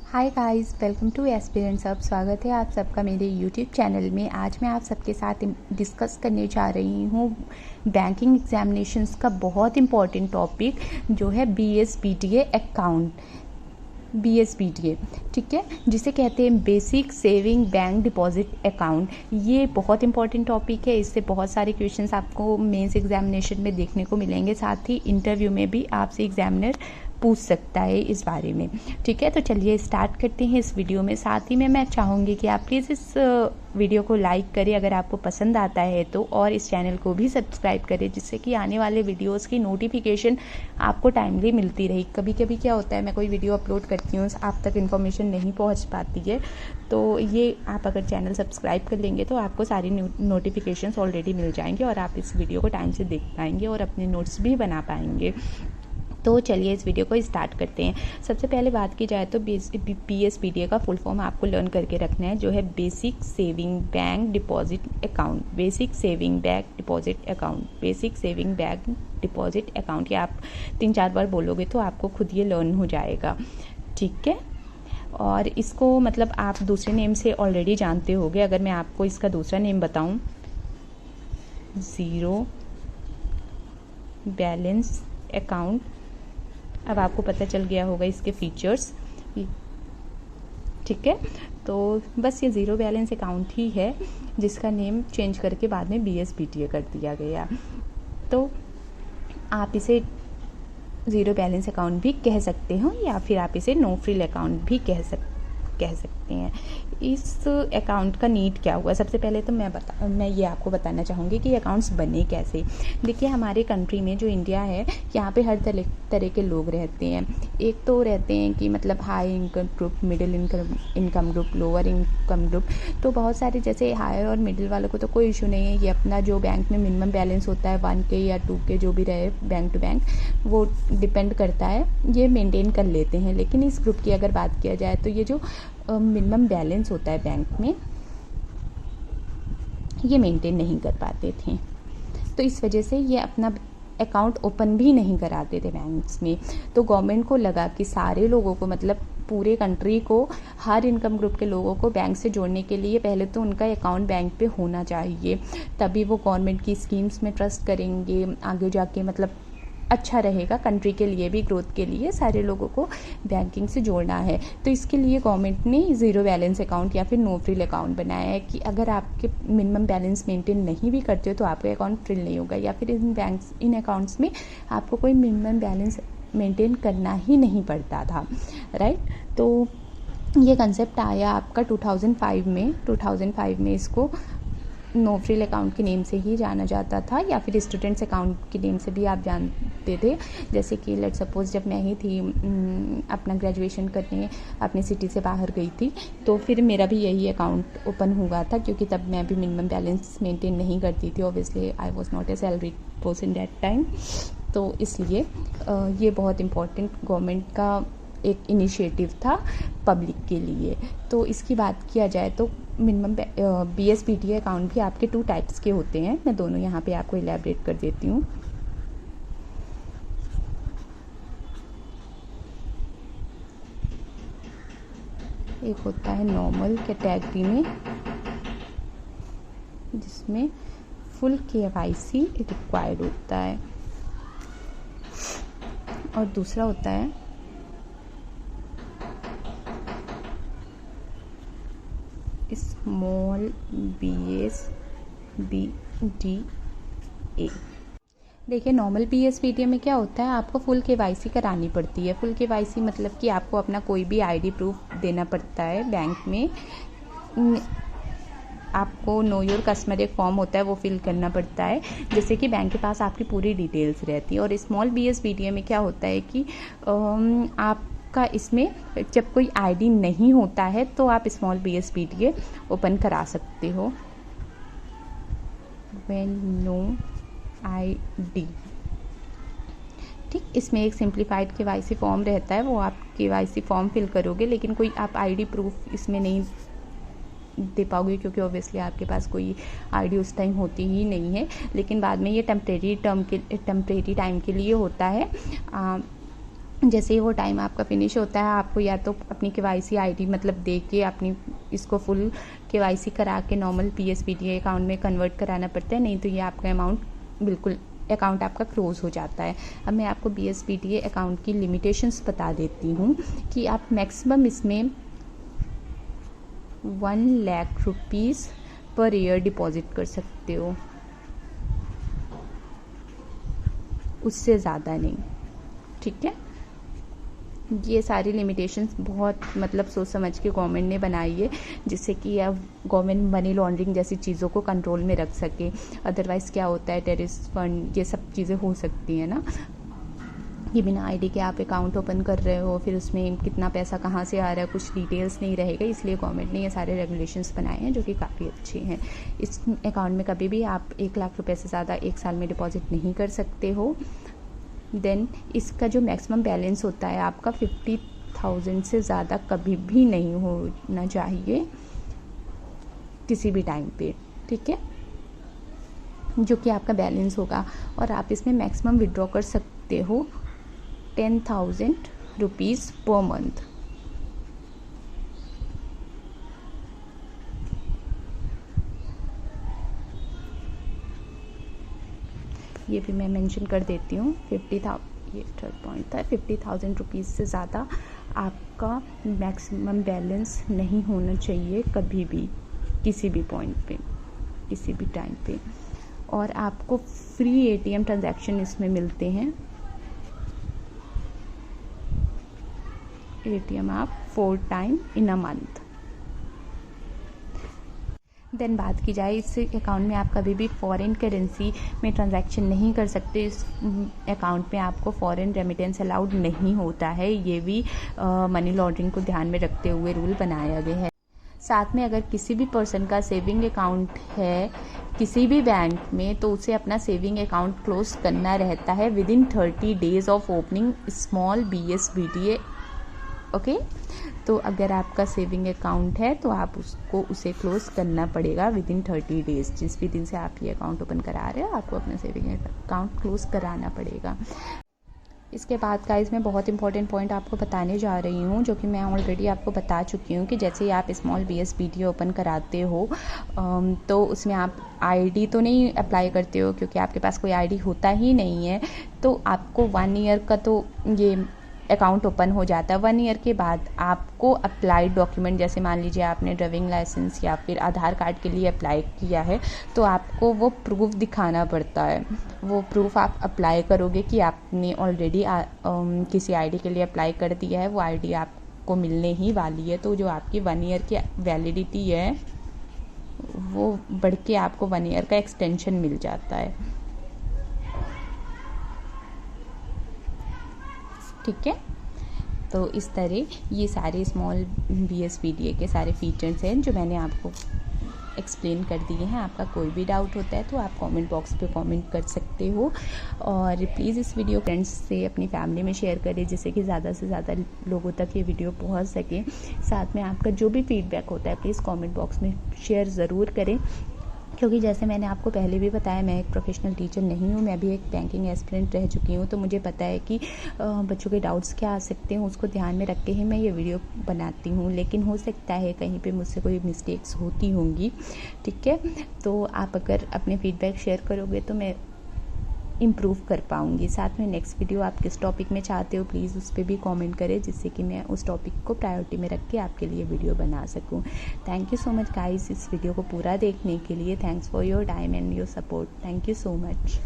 Hi guys, welcome two aspirants hub. स्वागत है आप सबका मेरे यूट्यूब चैनल में। आज मैं आप सबके साथ डिस्कस करने जा रही हूँ बैंकिंग एग्जामिनेशंस का बहुत इम्पॉर्टेंट टॉपिक जो है BSBDA अकाउंट। BSBDA, ठीक है, जिसे कहते हैं basic saving bank deposit account. ये बहुत इंपॉर्टेंट टॉपिक है। इससे बहुत सारे क्वेश्चंस आपको मेंस एग्जामिनेशन में देखने को मिलेंगे, साथ ही इंटरव्यू में भी आपसे एग्जामिनर पूछ सकता है इस बारे में। ठीक है, तो चलिए स्टार्ट करते हैं इस वीडियो में। साथ ही में मैं चाहूँगी कि आप प्लीज़ इस वीडियो को लाइक करें अगर आपको पसंद आता है तो, और इस चैनल को भी सब्सक्राइब करें जिससे कि आने वाले वीडियोस की नोटिफिकेशन आपको टाइमली मिलती रही। कभी कभी क्या होता है, मैं कोई वीडियो अपलोड करती हूँ, आप तक इन्फॉर्मेशन नहीं पहुँच पाती है, तो ये आप अगर चैनल सब्सक्राइब कर लेंगे तो आपको सारी नोटिफिकेशंस ऑलरेडी मिल जाएंगे और आप इस वीडियो को टाइम से देख पाएंगे और अपने नोट्स भी बना पाएंगे। तो चलिए इस वीडियो को स्टार्ट करते हैं। सबसे पहले बात की जाए तो BSBDA का फुल फॉर्म आपको लर्न करके रखना है, जो है basic saving bank deposit account. Basic saving bank deposit account, basic saving bank deposit account. ये आप 3-4 बार बोलोगे तो आपको खुद ये लर्न हो जाएगा। ठीक है, और इसको मतलब आप दूसरे नेम से ऑलरेडी जानते होंगे। अगर मैं आपको इसका दूसरा नेम बताऊँ, ज़ीरो बैलेंस अकाउंट। अब आपको पता चल गया होगा इसके फीचर्स। ठीक है, तो बस ये ज़ीरो बैलेंस अकाउंट ही है जिसका नेम चेंज करके बाद में BSBDA कर दिया गया। तो आप इसे ज़ीरो बैलेंस अकाउंट भी कह सकते हो या फिर आप इसे नो फ्रिल अकाउंट भी कह सकते हैं। इस अकाउंट का नीड क्या हुआ, सबसे पहले तो मैं ये आपको बताना चाहूँगी कि अकाउंट्स बने कैसे। देखिए, हमारे कंट्री में जो इंडिया है, यहाँ पे हर तरह के लोग रहते हैं। एक तो रहते हैं कि मतलब high income group, middle income group, lower income group. तो बहुत सारे जैसे हायर और मिडिल वालों को तो कोई इशू नहीं है, ये अपना जो बैंक में मिनिमम बैलेंस होता है 1K या 2K जो भी रहे बैंक टू बैंक, वो डिपेंड करता है, ये मेनटेन कर लेते हैं। लेकिन इस ग्रुप की अगर बात किया जाए तो ये जो मिनिमम बैलेंस होता है बैंक में, ये मेंटेन नहीं कर पाते थे, तो इस वजह से ये अपना अकाउंट ओपन भी नहीं कराते थे बैंक्स में। तो गवर्नमेंट को लगा कि सारे लोगों को, मतलब पूरे कंट्री को, हर इनकम ग्रुप के लोगों को बैंक से जोड़ने के लिए पहले तो उनका अकाउंट बैंक पे होना चाहिए, तभी वो गवर्नमेंट की स्कीम्स में ट्रस्ट करेंगे आगे जाके। मतलब अच्छा रहेगा कंट्री के लिए भी, ग्रोथ के लिए सारे लोगों को बैंकिंग से जोड़ना है। तो इसके लिए गवर्नमेंट ने ज़ीरो बैलेंस अकाउंट या फिर नो फ्रिल अकाउंट बनाया है कि अगर आपके मिनिमम बैलेंस मेंटेन नहीं भी करते हो तो आपका अकाउंट फ्रिल नहीं होगा, या फिर इन अकाउंट्स में आपको कोई मिनिमम बैलेंस मेंटेन करना ही नहीं पड़ता था, राइट। तो ये कंसेप्ट आया आपका 2005 में इसको नो फ्रिल अकाउंट के नेम से ही जाना जाता था, या फिर स्टूडेंट्स अकाउंट के नेम से भी आप जानते थे। जैसे कि लेट सपोज जब मैं ही थी अपना ग्रेजुएशन करने अपने सिटी से बाहर गई थी, तो फिर मेरा भी यही अकाउंट ओपन हुआ था, क्योंकि तब मैं भी मिनिमम बैलेंस मेंटेन नहीं करती थी। Obviously I was not a salary person that time, तो इसलिए ये बहुत इम्पोर्टेंट गवर्नमेंट का एक इनिशिएटिव था पब्लिक के लिए। तो इसकी बात किया जाए तो मिनिमम BSBDA अकाउंट भी आपके 2 टाइप्स के होते हैं। मैं दोनों यहाँ पे आपको इलैबोरेट कर देती हूँ। एक होता है नॉर्मल कैटेगरी में, जिसमें फुल KYC रिक्वायर्ड होता है, और दूसरा होता है स्मॉल BSBDA। देखिए, नॉर्मल BSBDA में क्या होता है, आपको फुल KYC करानी पड़ती है। फुल KYC मतलब कि आपको अपना कोई भी ID प्रूफ देना पड़ता है बैंक में। आपको नो योर कस्टमर एक फॉर्म होता है, वो फिल करना पड़ता है, जैसे कि बैंक के पास आपकी पूरी डिटेल्स रहती है। और स्मॉल BSBDA में क्या होता है कि आपका इसमें जब कोई ID नहीं होता है तो आप स्मॉल BSBDA ओपन करा सकते हो। व्हेन नो ID, ठीक, इसमें एक सिंप्लीफाइड KYC फॉर्म रहता है, वो आप KYC फॉर्म फिल करोगे, लेकिन कोई आप ID प्रूफ इसमें नहीं दे पाओगे, क्योंकि ऑब्वियसली आपके पास कोई ID उस टाइम होती ही नहीं है। लेकिन बाद में ये टेम्परेरी टाइम के लिए होता है। जैसे ही वो टाइम आपका फिनिश होता है, आपको या तो अपनी KYC ID मतलब दे के अपनी इसको फुल KYC करा के नॉर्मल PSPDA अकाउंट में कन्वर्ट कराना पड़ता है, नहीं तो ये आपका अकाउंट आपका क्लोज़ हो जाता है। अब मैं आपको BSPDA अकाउंट की लिमिटेशंस बता देती हूँ कि आप मैक्सिमम इसमें 1 lakh rupees per year deposit कर सकते हो, उससे ज़्यादा नहीं, ठीक है। ये सारी लिमिटेशंस बहुत मतलब सोच समझ के गवर्नमेंट ने बनाई है, जिससे कि अब गवर्नमेंट मनी लॉन्ड्रिंग जैसी चीज़ों को कंट्रोल में रख सके। अदरवाइज़ क्या होता है, टेररिस्ट फंड ये सब चीज़ें हो सकती हैं ना, कि बिना आईडी के आप अकाउंट ओपन कर रहे हो, फिर उसमें कितना पैसा कहाँ से आ रहा है कुछ डिटेल्स नहीं रहेगा। इसलिए गवर्नमेंट ने ये सारे रेगुलेशंस बनाए हैं जो कि काफ़ी अच्छे हैं। इस अकाउंट में कभी भी आप 1 लाख रुपए से ज़्यादा एक साल में डिपॉजिट नहीं कर सकते हो। देन इसका जो मैक्सिमम बैलेंस होता है आपका 50,000 से ज़्यादा कभी भी नहीं होना चाहिए किसी भी टाइम पे, ठीक है, जो कि आपका बैलेंस होगा। और आप इसमें मैक्सिमम विड्रॉ कर सकते हो 10,000 रुपीज़ पर मंथ। ये भी मैं मेंशन कर देती हूँ। 50,000 ये थर्ड पॉइंट था, 50,000 रुपीज़ से ज़्यादा आपका मैक्सिमम बैलेंस नहीं होना चाहिए कभी भी, किसी भी पॉइंट पे, किसी भी टाइम पे। और आपको फ्री ATM ट्रांजैक्शन इसमें मिलते हैं। ATM आप 4 time in a month. Then बात की जाए, इस अकाउंट में आप कभी भी फॉरेन करेंसी में ट्रांजैक्शन नहीं कर सकते। इस अकाउंट में आपको फॉरेन रेमिटेंस अलाउड नहीं होता है। ये भी मनी लॉन्ड्रिंग को ध्यान में रखते हुए रूल बनाया गया है। साथ में अगर किसी भी पर्सन का सेविंग अकाउंट है किसी भी बैंक में, तो उसे अपना सेविंग अकाउंट क्लोज करना रहता है within 30 days of opening small BSBDA। Okay, तो अगर आपका सेविंग अकाउंट है तो आप उसे क्लोज करना पड़ेगा विदिन 30 डेज। जिस भी दिन से आप ये अकाउंट ओपन करा रहे हो, आपको अपना सेविंग अकाउंट क्लोज कराना पड़ेगा। इसके बाद का इसमें बहुत इंपॉर्टेंट पॉइंट आपको बताने जा रही हूँ, जो कि मैं ऑलरेडी आपको बता चुकी हूँ, कि जैसे ही आप स्मॉल BSBDA ओपन कराते हो तो उसमें आप ID तो नहीं अप्लाई करते हो, क्योंकि आपके पास कोई ID होता ही नहीं है। तो आपको 1 ईयर का तो ये अकाउंट ओपन हो जाता है। 1 ईयर के बाद आपको अप्लाइड डॉक्यूमेंट, जैसे मान लीजिए आपने ड्राइविंग लाइसेंस या फिर आधार कार्ड के लिए अप्लाई किया है, तो आपको वो प्रूफ दिखाना पड़ता है। वो प्रूफ आप अप्लाई करोगे कि आपने ऑलरेडी किसी ID के लिए अप्लाई कर दिया है, वो ID आपको मिलने ही वाली है। तो जो आपकी 1 ईयर की वैलिडिटी है वो बढ़ के आपको 1 ईयर का एक्सटेंशन मिल जाता है, ठीक है। तो इस तरह ये सारे स्मॉल BSBDA के सारे फीचर्स हैं जो मैंने आपको एक्सप्लेन कर दिए हैं। आपका कोई भी डाउट होता है तो आप कमेंट बॉक्स पे कमेंट कर सकते हो। और प्लीज़ इस वीडियो फ्रेंड्स से अपनी फैमिली में शेयर करें, जिससे कि ज़्यादा से ज़्यादा लोगों तक ये वीडियो पहुंच सके। साथ में आपका जो भी फीडबैक होता है प्लीज़ कमेंट बॉक्स में शेयर ज़रूर करें, क्योंकि जैसे मैंने आपको पहले भी बताया, मैं एक प्रोफेशनल टीचर नहीं हूँ, मैं भी एक बैंकिंग एस्पिरेंट रह चुकी हूँ। तो मुझे पता है कि बच्चों के डाउट्स क्या आ सकते हैं, उसको ध्यान में रख के ही मैं ये वीडियो बनाती हूँ। लेकिन हो सकता है कहीं पे मुझसे कोई मिस्टेक्स होती होंगी, ठीक है। तो आप अगर अपने फीडबैक शेयर करोगे तो मैं इम्प्रूव कर पाऊँगी। साथ में नेक्स्ट वीडियो आप किस टॉपिक में चाहते हो प्लीज़ उस पर भी कमेंट करें, जिससे कि मैं उस टॉपिक को प्रायोरिटी में रख के आपके लिए वीडियो बना सकूँ। Thank you so much guys इस वीडियो को पूरा देखने के लिए। Thanks for your time and your support. Thank you so much.